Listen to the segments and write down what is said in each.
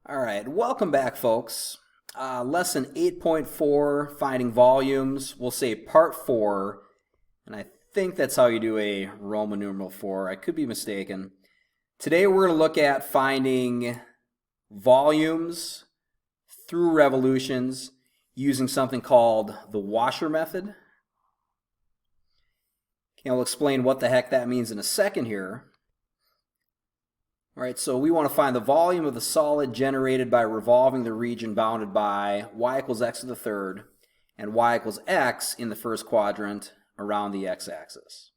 All right, welcome back, folks. Lesson 8.4, Finding Volumes. We'll say Part 4, and I think that's how you do a Roman numeral 4. I could be mistaken. Today we're going to look at finding volumes through revolutions using something called the washer method. Okay, I'll explain what the heck that means in a second here. All right, so we want to find the volume of the solid generated by revolving the region bounded by y equals x to the third and y equals x in the first quadrant around the x-axis.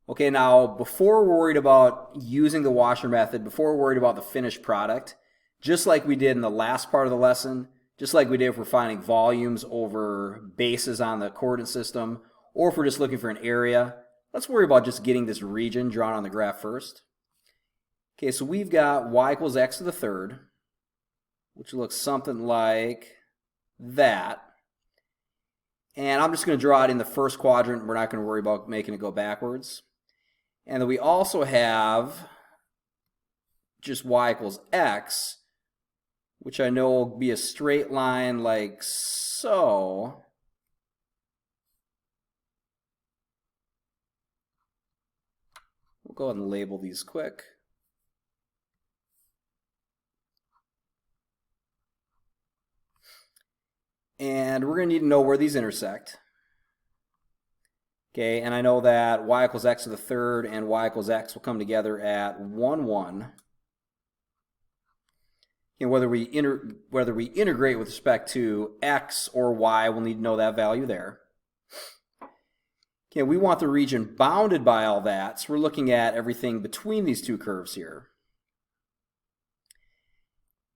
Okay, now before we're worried about using the washer method, before we're worried about the finished product, just like we did in the last part of the lesson, just like we did if we're finding volumes over bases on the coordinate system, or if we're just looking for an area, let's worry about just getting this region drawn on the graph first. Okay, so we've got y equals x to the third, which looks something like that. And I'm just going to draw it in the first quadrant. We're not going to worry about making it go backwards. And then we also have just y equals x, which I know will be a straight line like so. We'll go ahead and label these quick. And we're going to need to know where these intersect. Okay, and I know that y equals x to the third and y equals x will come together at 1, 1. And whether we integrate with respect to x or y, we'll need to know that value there. Okay, we want the region bounded by all that, so we're looking at everything between these two curves here.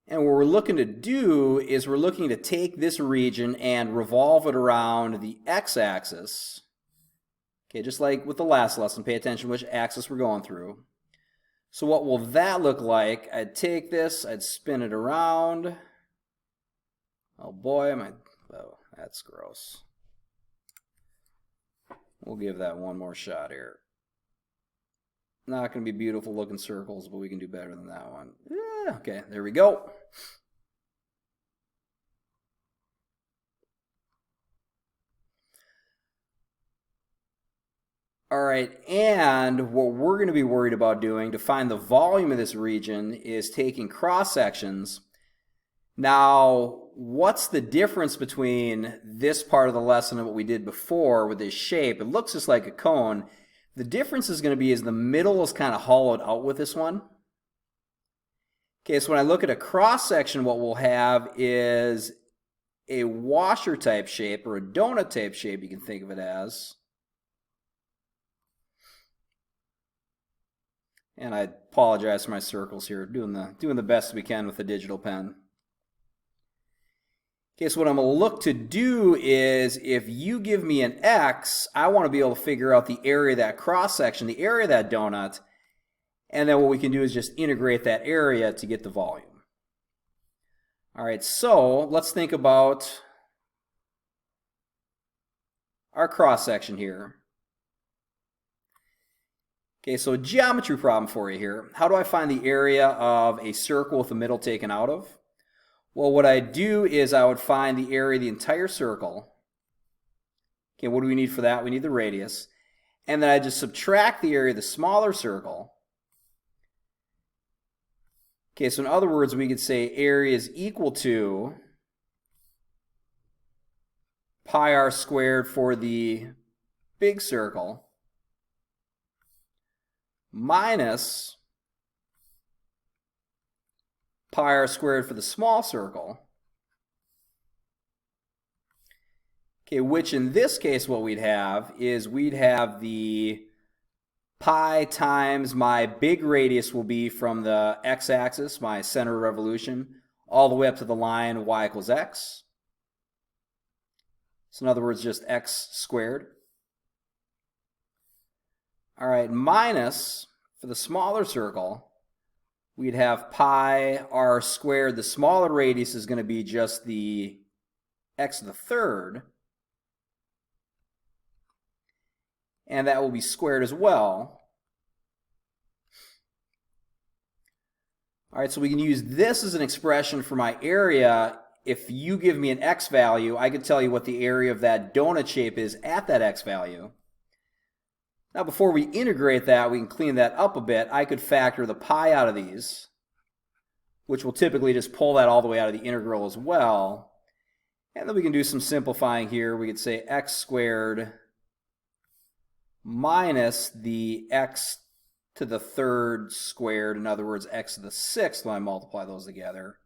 And what we're looking to do is we're looking to take this region and revolve it around the x-axis. Okay, just like with the last lesson, pay attention to which axis we're going through. So what will that look like? I'd take this, I'd spin it around. Oh boy, oh, that's gross. We'll give that one more shot here. Not going to be beautiful looking circles, but we can do better than that one. Yeah, okay, there we go. All right, and what we're going to be worried about doing to find the volume of this region is taking cross sections. Now, what's the difference between this part of the lesson and what we did before with this shape? It looks just like a cone. The difference is going to be is the middle is kind of hollowed out with this one. Okay, so when I look at a cross section, what we'll have is a washer type shape or a donut type shape, you can think of it as. And I apologize for my circles here, doing the best we can with the digital pen. Okay, so what I'm going to look to do is if you give me an x, I want to be able to figure out the area of that cross section, the area of that donut, and then what we can do is just integrate that area to get the volume. All right, so let's think about our cross section here. Okay, so a geometry problem for you here. How do I find the area of a circle with the middle taken out of? Well, what I do is I would find the area of the entire circle. Okay, what do we need for that? We need the radius. And then I just subtract the area of the smaller circle. Okay, so in other words, we could say area is equal to pi r squared for the big circle minus pi r squared for the small circle. Okay, which in this case what we'd have is we'd have the pi times my big radius will be from the x-axis, my center of revolution, all the way up to the line y equals x. So in other words, just x squared. All right, minus, for the smaller circle, we'd have pi r squared. The smaller radius is going to be just the x to the third. And that will be squared as well. All right, so we can use this as an expression for my area. If you give me an x value, I could tell you what the area of that donut shape is at that x value. Now, before we integrate that, we can clean that up a bit. I could factor the pi out of these, which will typically just pull that all the way out of the integral as well. And then we can do some simplifying here. We could say x squared minus the x to the third squared, in other words, x to the sixth when I multiply those together.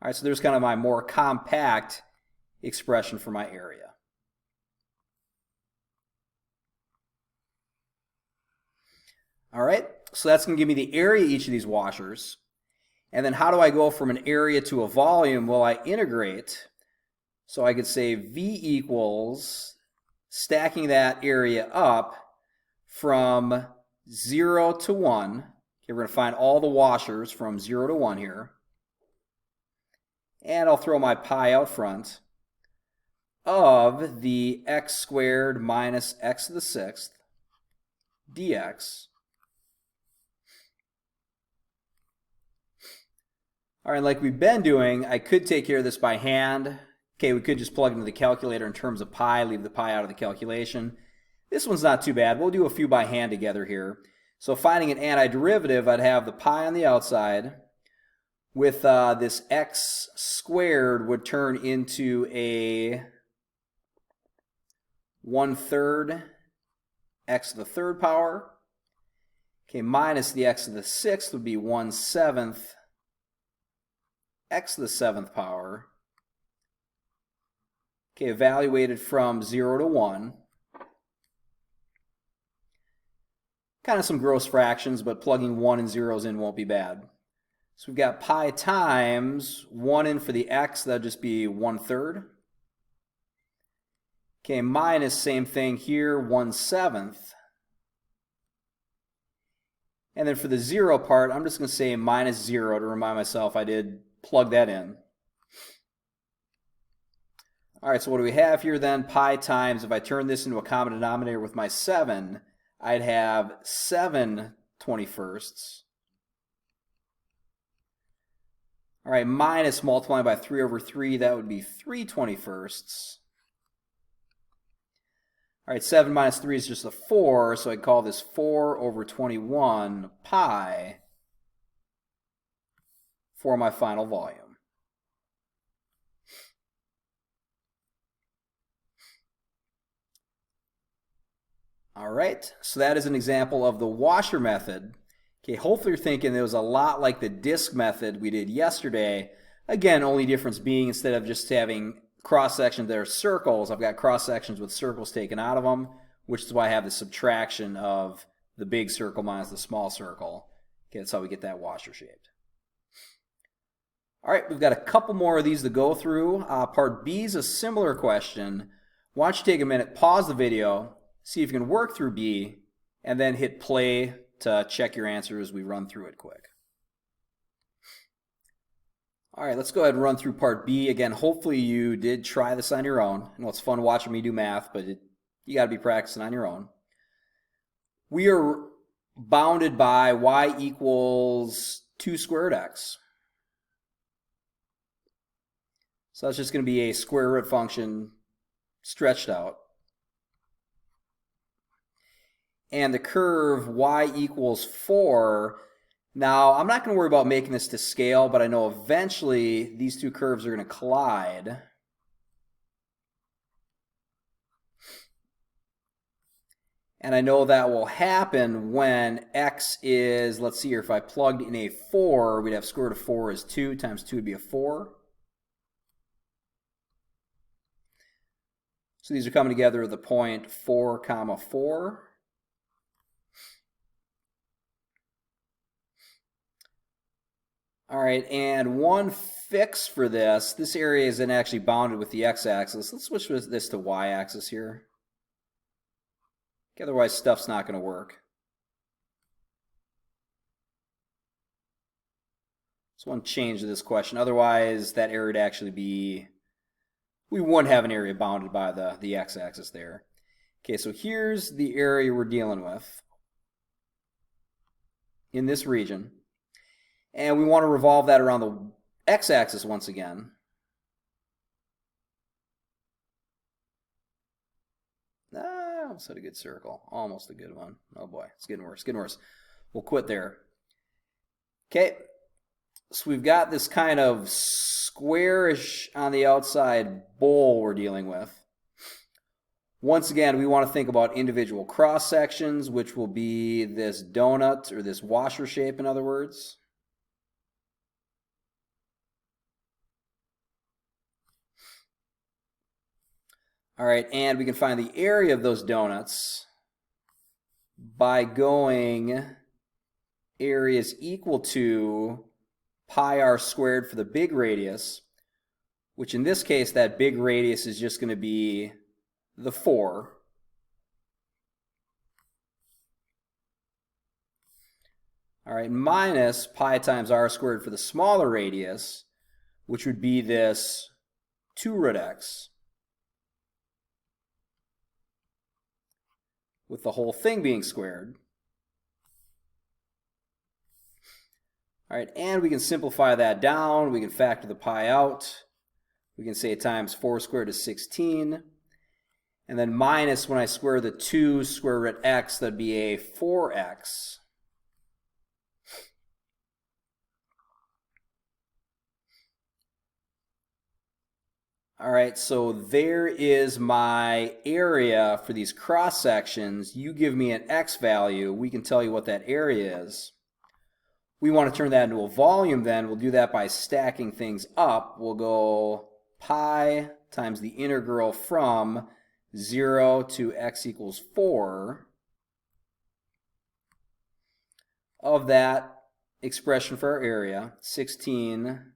All right, so there's kind of my more compact expression for my area. All right, so that's going to give me the area of each of these washers. And then how do I go from an area to a volume? Well, I integrate. So I could say V equals, stacking that area up from 0 to 1. Okay, we're going to find all the washers from 0 to 1 here. And I'll throw my pi out front of the x squared minus x to the sixth dx. All right, like we've been doing, I could take care of this by hand. Okay, we could just plug into the calculator in terms of pi, leave the pi out of the calculation. This one's not too bad. We'll do a few by hand together here. So finding an antiderivative, I'd have the pi on the outside with this x squared would turn into a 1/3 x to the third power. Okay, minus the x to the sixth would be 1/7 x to the seventh power. Okay, evaluated from 0 to 1. Kind of some gross fractions, but plugging 1 and zeros in won't be bad. So we've got pi times 1 in for the x, that'd just be 1/3. Okay, minus same thing here, 1/7. And then for the 0 part, I'm just going to say minus 0 to remind myself I did plug that in. All right, so what do we have here then? Pi times, if I turn this into a common denominator with my 7, I'd have 7/21. All right, minus multiplying by 3/3, that would be 3/21. All right, 7 minus 3 is just a 4, so I'd call this 4/21 pi for my final volume. All right, so that is an example of the washer method. Okay, hopefully you're thinking it was a lot like the disk method we did yesterday. Again, only difference being instead of just having cross-sections that are circles, I've got cross-sections with circles taken out of them, which is why I have the subtraction of the big circle minus the small circle. Okay, that's how we get that washer shaped. All right, we've got a couple more of these to go through. Part B is a similar question. Why don't you take a minute, pause the video, see if you can work through B, and then hit play to check your answers as we run through it quick. All right, let's go ahead and run through part B. Again, hopefully you did try this on your own. I know it's fun watching me do math, but you got to be practicing on your own. We are bounded by y equals 2 squared x. So that's just going to be a square root function stretched out. And the curve y equals 4. Now, I'm not going to worry about making this to scale, but I know eventually these two curves are going to collide. And I know that will happen when x is, let's see here, if I plugged in a 4, we'd have square root of 4 is 2, times 2 would be a 4. So these are coming together at the point 4, comma 4. All right, and one fix for this, this area isn't actually bounded with the x-axis. Let's switch this to y-axis here. Otherwise, stuff's not going to work. So one change to this question. Otherwise, that area would actually be, we wouldn't have an area bounded by the x-axis there. Okay, so here's the area we're dealing with in this region. And we want to revolve that around the x-axis once again. Almost had a good circle. Almost a good one. Oh boy, it's getting worse. Getting worse. We'll quit there. Okay, so we've got this kind of squarish on the outside bowl we're dealing with. Once again, we want to think about individual cross sections, which will be this donut or this washer shape, in other words. All right, and we can find the area of those donuts by going area is equal to pi r squared for the big radius, which in this case, that big radius is just going to be the 4. All right, minus pi times r squared for the smaller radius, which would be this 2 root x, with the whole thing being squared. All right, and we can simplify that down. We can factor the pi out. We can say times 4 squared is 16. And then minus, when I square the 2 square root x, that'd be a 4x. All right, so there is my area for these cross sections. You give me an x value, we can tell you what that area is. We want to turn that into a volume then. We'll do that by stacking things up. We'll go pi times the integral from 0 to x equals 4 of that expression for our area, 16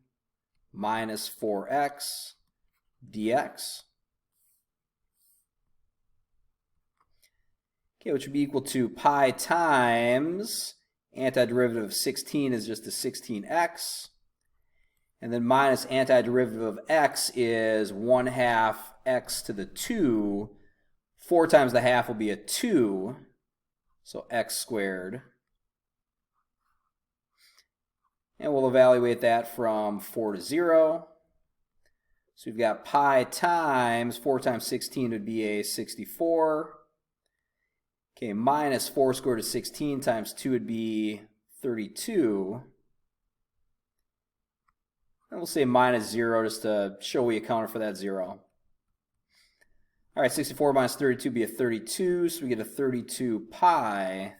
minus 4x dx. Okay, which would be equal to pi times antiderivative of 16 is just a 16x. And then minus antiderivative of x is 1/2 x to the 2. 4 times the half will be a 2, so x squared. And we'll evaluate that from 4 to 0. So we've got pi times 4 times 16 would be a 64. Okay, minus 4 squared is 16 times 2 would be 32. And we'll say minus 0 just to show we accounted for that 0. All right, 64 minus 32 would be a 32, so we get a 32 pi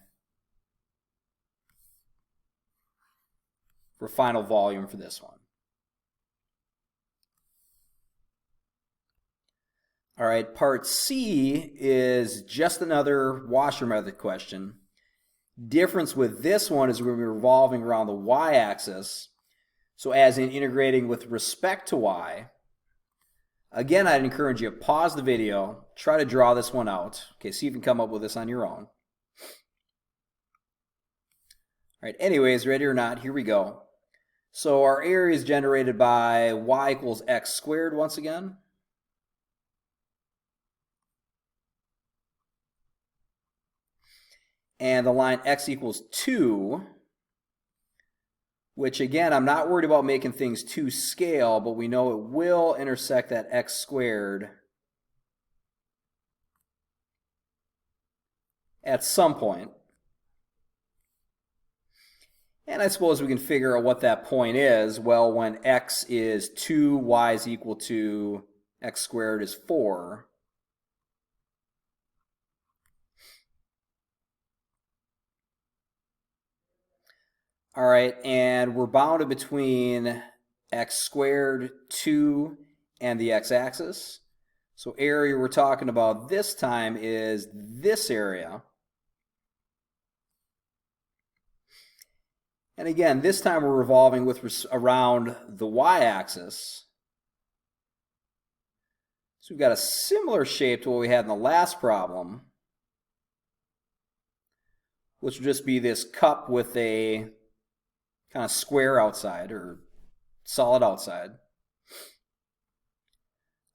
for final volume for this one. All right, part C is just another washer method question. Difference with this one is we're going to be revolving around the y-axis. So as in integrating with respect to y. Again, I'd encourage you to pause the video, try to draw this one out. Okay, see if you can come up with this on your own. All right, anyways, ready or not, here we go. So our area is generated by y equals x squared once again. And the line x equals 2, which again, I'm not worried about making things to scale, but we know it will intersect that x squared at some point. And I suppose we can figure out what that point is. Well, when x is 2, y is equal to x squared is 4. All right, and we're bounded between x squared, 2, and the x-axis. So area we're talking about this time is this area. And again, this time we're revolving with around the y-axis. So we've got a similar shape to what we had in the last problem, which would just be this cup with a kind of square outside or solid outside.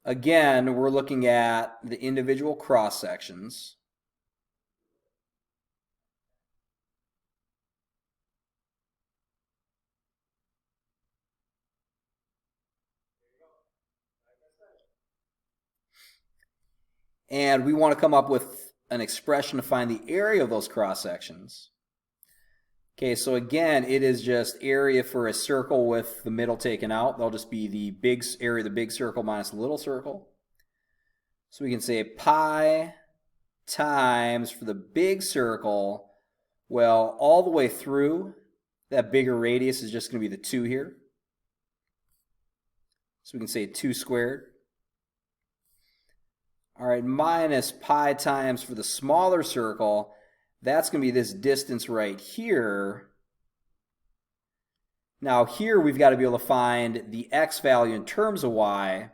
Again, we're looking at the individual cross sections. And we want to come up with an expression to find the area of those cross sections. Okay, so again, it is just area for a circle with the middle taken out. That'll just be the big area of the big circle minus the little circle. So we can say pi times for the big circle, well, all the way through, that bigger radius is just going to be the 2 here. So we can say 2 squared. All right, minus pi times for the smaller circle, that's going to be this distance right here. Now here we've got to be able to find the x value in terms of y.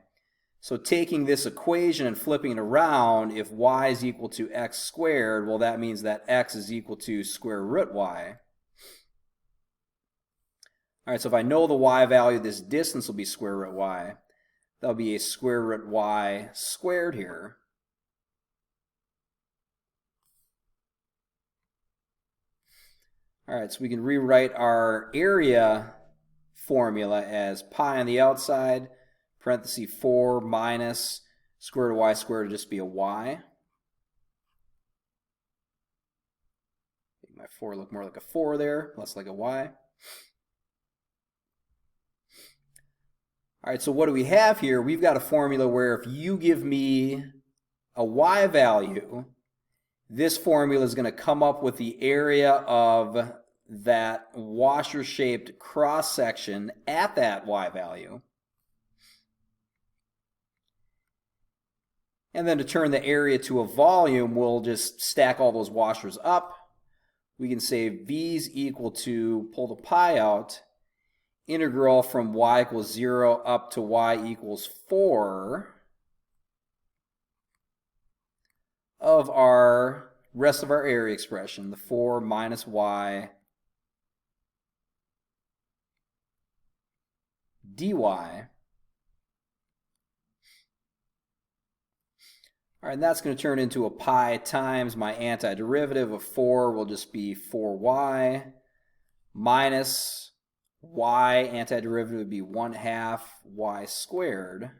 So taking this equation and flipping it around, if y is equal to x squared, well, that means that x is equal to square root y. All right, so if I know the y value, this distance will be square root y. That'll be a square root y squared here. All right, so we can rewrite our area formula as pi on the outside, parenthesis 4 minus square root of y squared will just be a y. Make my 4 look more like a 4 there, less like a y. All right, so what do we have here? We've got a formula where if you give me a y value, this formula is going to come up with the area of that washer-shaped cross-section at that y value. And then to turn the area to a volume, we'll just stack all those washers up. We can say v is equal to, pull the pi out, integral from y equals 0 up to y equals 4 of our rest of our area expression, the 4 minus y dy. All right, and that's going to turn into a pi times my antiderivative of 4 will just be 4y minus y antiderivative would be 1/2 y squared,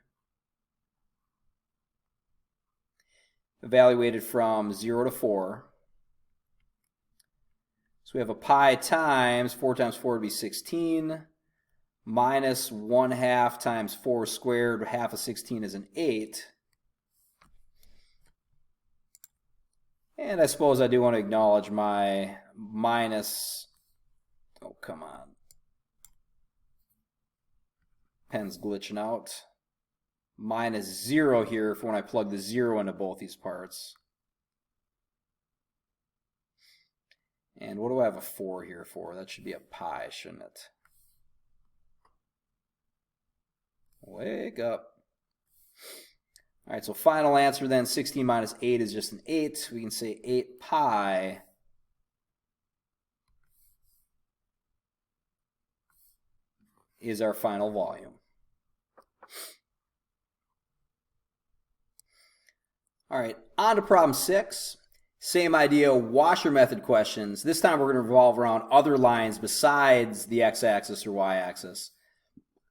evaluated from 0 to 4. So we have a pi times 4 times 4 would be 16, minus 1/2 times 4 squared, half of 16 is an 8. And I suppose I do want to acknowledge my minus, oh come on, pen's glitching out, minus 0 here for when I plug the 0 into both these parts. And what do I have a 4 here for? That should be a pi, shouldn't it? Wake up. All right, so final answer then, 16 minus 8 is just an 8. We can say 8 pi is our final volume. All right, on to problem 6. Same idea, washer method questions. This time we're going to revolve around other lines besides the x-axis or y-axis.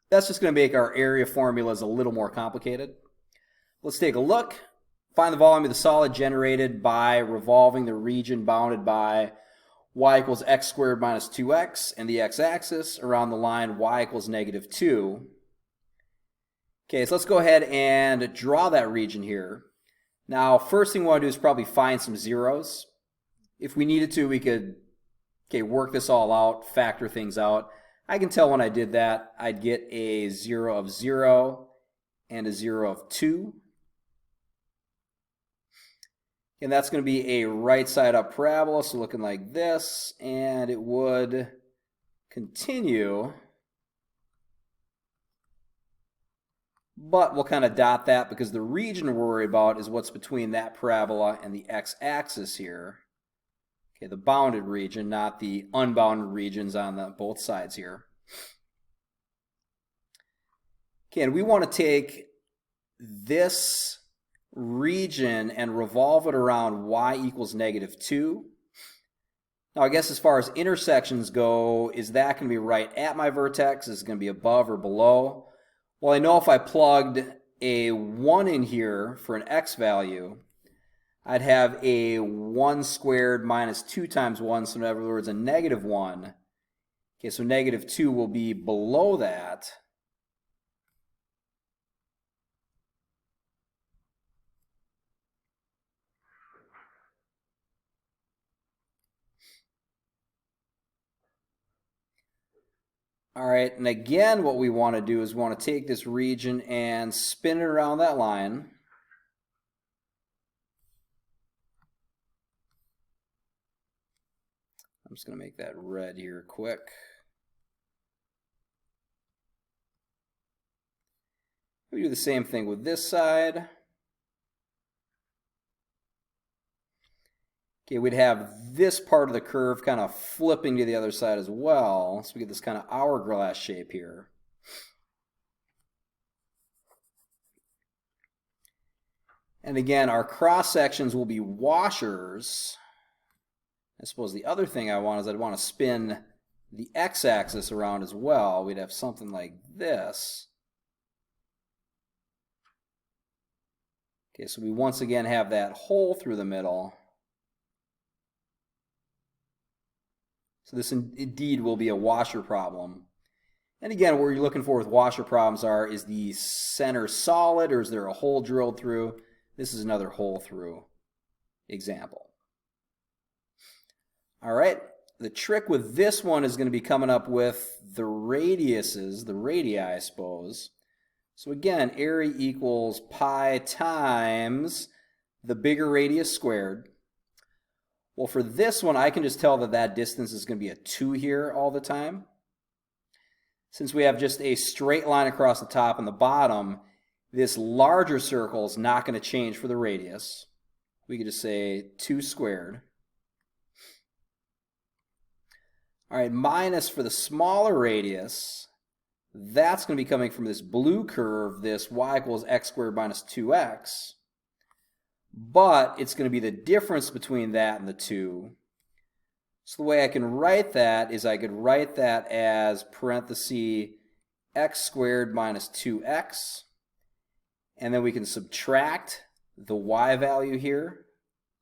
That's just going to make our area formulas a little more complicated. Let's take a look. Find the volume of the solid generated by revolving the region bounded by y equals x squared minus 2x and the x-axis around the line y equals negative 2. Okay, so let's go ahead and draw that region here. Now, first thing we want to do is probably find some zeros. If we needed to, we could work this all out, factor things out. I can tell when I did that, I'd get a 0 of 0 and a 0 of 2. And that's going to be a right side up parabola, so looking like this, and it would continue. But we'll kind of dot that because the region we're worried about is what's between that parabola and the x-axis here. Okay, the bounded region, not the unbounded regions on both sides here. Okay, and we want to take this region and revolve it around y equals negative 2. Now, I guess as far as intersections go, is that going to be right at my vertex? Is it going to be above or below? Well, I know if I plugged a 1 in here for an x value, I'd have a 1 squared minus 2 times 1, so in other words, a negative 1. Okay, so negative 2 will be below that. All right, and again, what we want to do is we want to take this region and spin it around that line. I'm just going to make that red here quick. We do the same thing with this side. Okay, we'd have this part of the curve kind of flipping to the other side as well. So we get this kind of hourglass shape here. And again, our cross sections will be washers. I suppose the other thing I want is I'd want to spin the x-axis around as well. We'd have something like this. Okay, so we once again have that hole through the middle. So this indeed will be a washer problem. And again, what you're looking for with washer problems is the center solid or is there a hole drilled through? This is another hole through example. All right, the trick with this one is going to be coming up with the radiuses, the radii, I suppose. So again, area equals pi times the bigger radius squared. Well, for this one, I can just tell that that distance is going to be a 2 here all the time. Since we have just a straight line across the top and the bottom, this larger circle is not going to change for the radius. We could just say 2 squared. All right, minus for the smaller radius, that's going to be coming from this blue curve, this y equals x squared minus 2x. But it's going to be the difference between that and the 2. So the way I can write that is I could write that as parenthesis x squared minus 2x. And then we can subtract the y value here,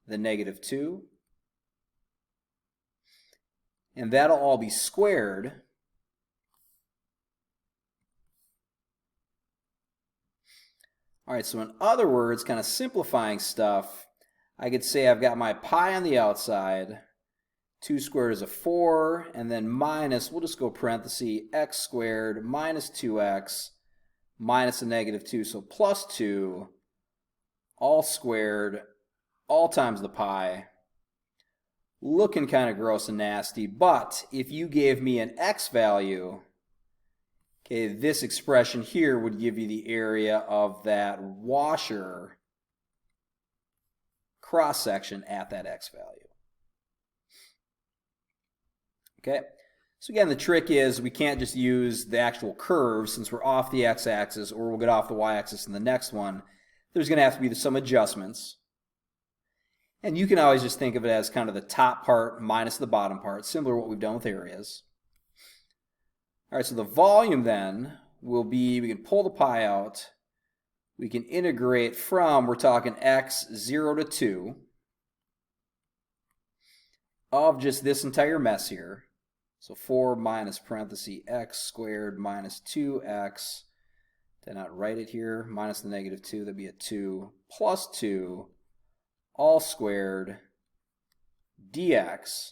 the negative 2. And that'll all be squared. All right, so in other words, kind of simplifying stuff, I could say I've got my pi on the outside, 2 squared is a 4, and then minus, we'll just go parenthesis, x squared minus 2x minus a negative 2, so plus 2, all squared, all times the pi. Looking kind of gross and nasty, but if you gave me an x value, okay, this expression here would give you the area of that washer cross-section at that x value. Okay, so again, the trick is we can't just use the actual curve since we're off the x-axis, or we'll get off the y-axis in the next one. There's going to have to be some adjustments. And you can always just think of it as kind of the top part minus the bottom part, similar to what we've done with areas. All right, so the volume then will be, we can pull the pi out. We can integrate from, we're talking x 0 to 2, of just this entire mess here. So 4 minus parenthesis x squared minus 2x. Did I not write it here? Minus the negative 2, that'd be a 2, plus 2, all squared dx.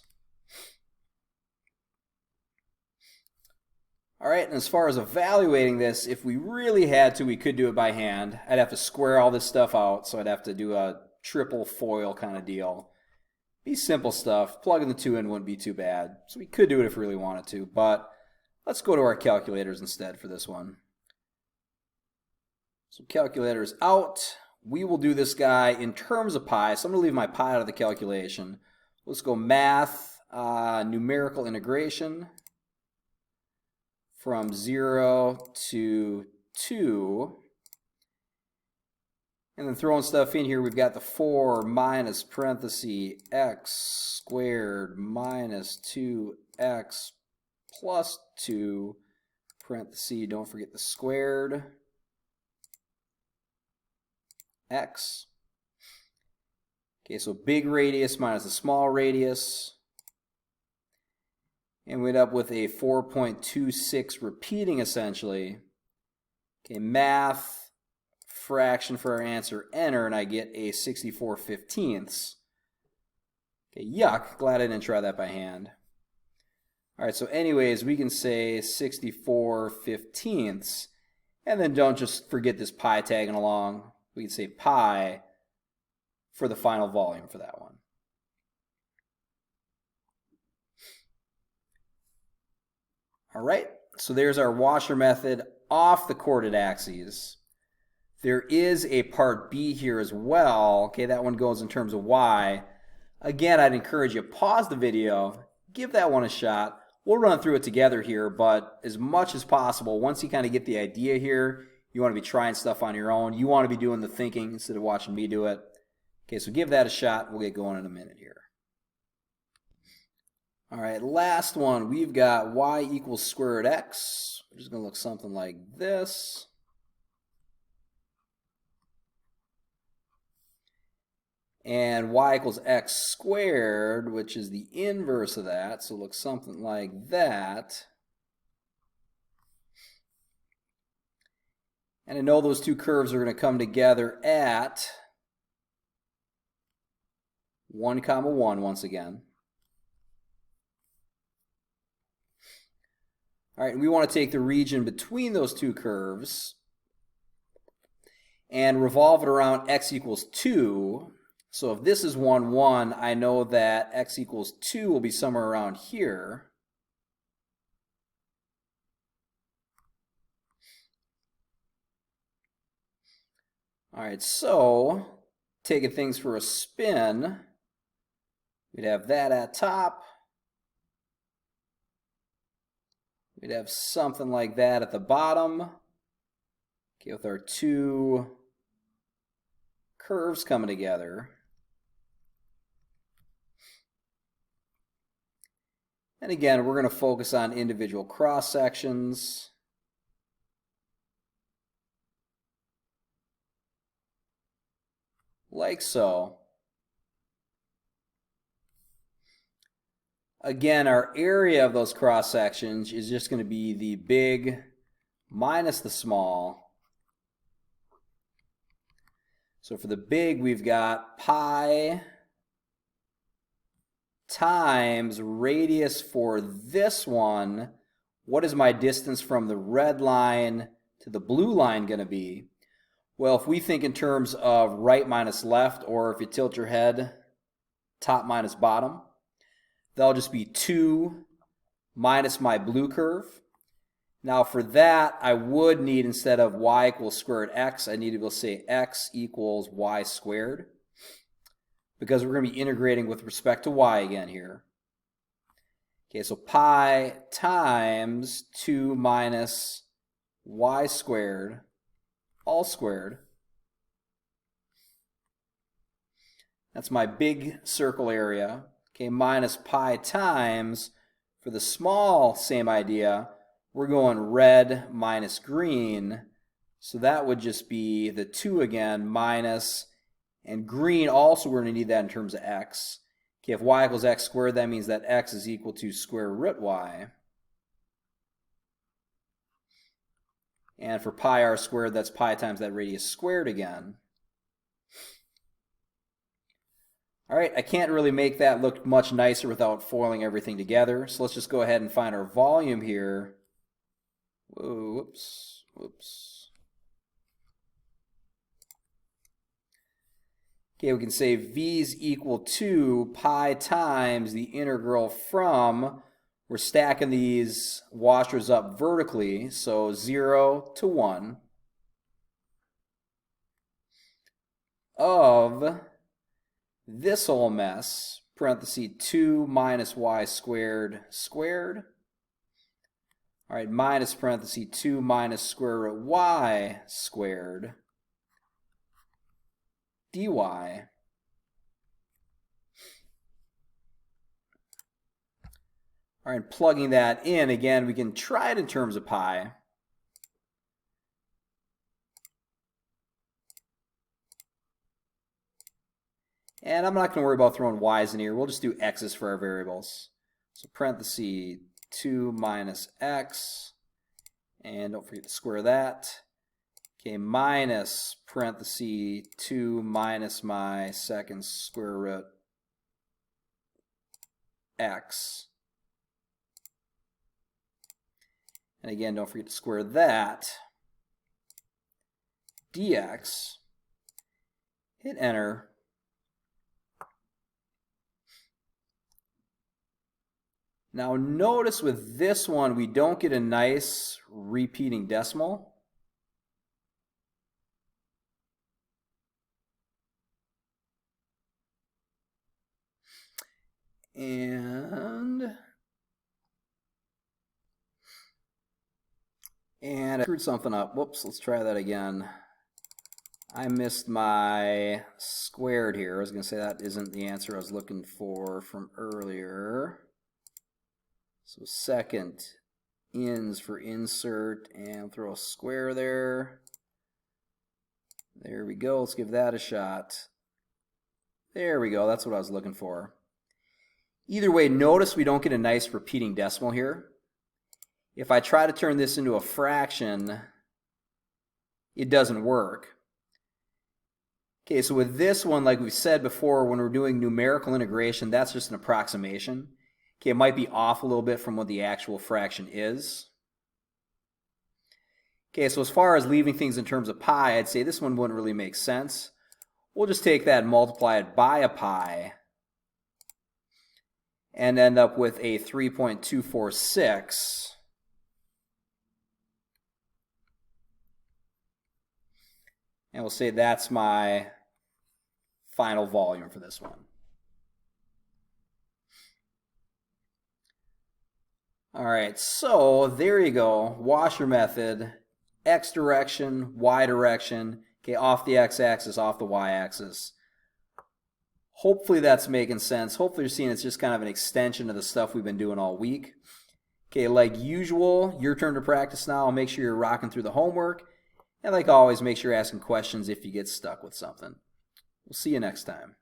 All right, and as far as evaluating this, if we really had to, we could do it by hand. I'd have to square all this stuff out, so I'd have to do a triple FOIL kind of deal. Be simple stuff. Plugging the 2 in wouldn't be too bad. So we could do it if we really wanted to, but let's go to our calculators instead for this one. So calculators out. We will do this guy in terms of pi, so I'm going to leave my pi out of the calculation. Let's go math, numerical integration from 0 to 2. And then throwing stuff in here, we've got the 4 minus parenthesis x squared minus 2x plus 2 parenthesis, don't forget the squared, x. Okay, so big radius minus the small radius. And we end up with a 4.26 repeating essentially. Okay, math, fraction for our answer, enter, and I get a 64/15. Okay, yuck, glad I didn't try that by hand. All right, so anyways, we can say 64/15, and then don't just forget this pi tagging along. We can say pi for the final volume for that one. All right, so there's our washer method off the chorded axes. There is a part B here as well. Okay, that one goes in terms of y. Again, I'd encourage you, pause the video, give that one a shot. We'll run through it together here, but as much as possible, once you kind of get the idea here, you want to be trying stuff on your own. You want to be doing the thinking instead of watching me do it. Okay, so give that a shot. We'll get going in a minute here. All right, last one. We've got y equals square root x, which is going to look something like this. And y equals x squared, which is the inverse of that, so it looks something like that. And I know those two curves are going to come together at 1, 1 once again. All right, we want to take the region between those two curves and revolve it around x equals 2. So if this is 1, 1, I know that x equals 2 will be somewhere around here. All right, so taking things for a spin, we'd have that at top. We'd have something like that at the bottom. Okay, with our two curves coming together. And again, we're going to focus on individual cross sections. Like so. Again, our area of those cross sections is just going to be the big minus the small. So for the big, we've got pi times radius for this one. What is my distance from the red line to the blue line going to be? Well, if we think in terms of right minus left, or if you tilt your head, top minus bottom, that'll just be 2 minus my blue curve. Now for that, I would need, instead of y equals square root x, I need to go say x equals y squared, because we're going to be integrating with respect to y again here. Okay, so pi times 2 minus y squared, all squared. That's my big circle area. Okay, minus pi times, for the small, same idea, we're going red minus green. So that would just be the 2 again, minus, and green also we're going to need that in terms of x. Okay, if y equals x squared, that means that x is equal to square root y. And for pi r squared, that's pi times that radius squared again. All right, I can't really make that look much nicer without foiling everything together. So let's just go ahead and find our volume here. Whoa, whoops, whoops. Okay, we can say v is equal to pi times the integral from, we're stacking these washers up vertically, so 0 to 1, of this whole mess, parenthesis 2 minus y squared squared. All right, minus parenthesis 2 minus square root y squared dy. All right, plugging that in, again, we can try it in terms of pi. And I'm not going to worry about throwing y's in here. We'll just do x's for our variables. So parenthesis 2 minus x, and don't forget to square that. Okay, minus parenthesis 2 minus my second square root x. And again, don't forget to square that. Dx. Hit enter. Now notice with this one, we don't get a nice repeating decimal. And I screwed something up. Whoops, let's try that again. I missed my squared here. I was going to say that isn't the answer I was looking for from earlier. So second ins for insert, and throw a square there. There we go. Let's give that a shot. There we go. That's what I was looking for. Either way, notice we don't get a nice repeating decimal here. If I try to turn this into a fraction, it doesn't work. Okay, so with this one, like we said before, when we're doing numerical integration, that's just an approximation. Okay, it might be off a little bit from what the actual fraction is. Okay, so as far as leaving things in terms of pi, I'd say this one wouldn't really make sense. We'll just take that and multiply it by a pi and end up with a 3.246. And we'll say that's my final volume for this one. All right, so there you go. Washer method, x direction, y direction, okay, off the x-axis, off the y-axis. Hopefully that's making sense. Hopefully you're seeing it's just kind of an extension of the stuff we've been doing all week. Okay, like usual, your turn to practice now. Make sure you're rocking through the homework. And like always, make sure you're asking questions if you get stuck with something. We'll see you next time.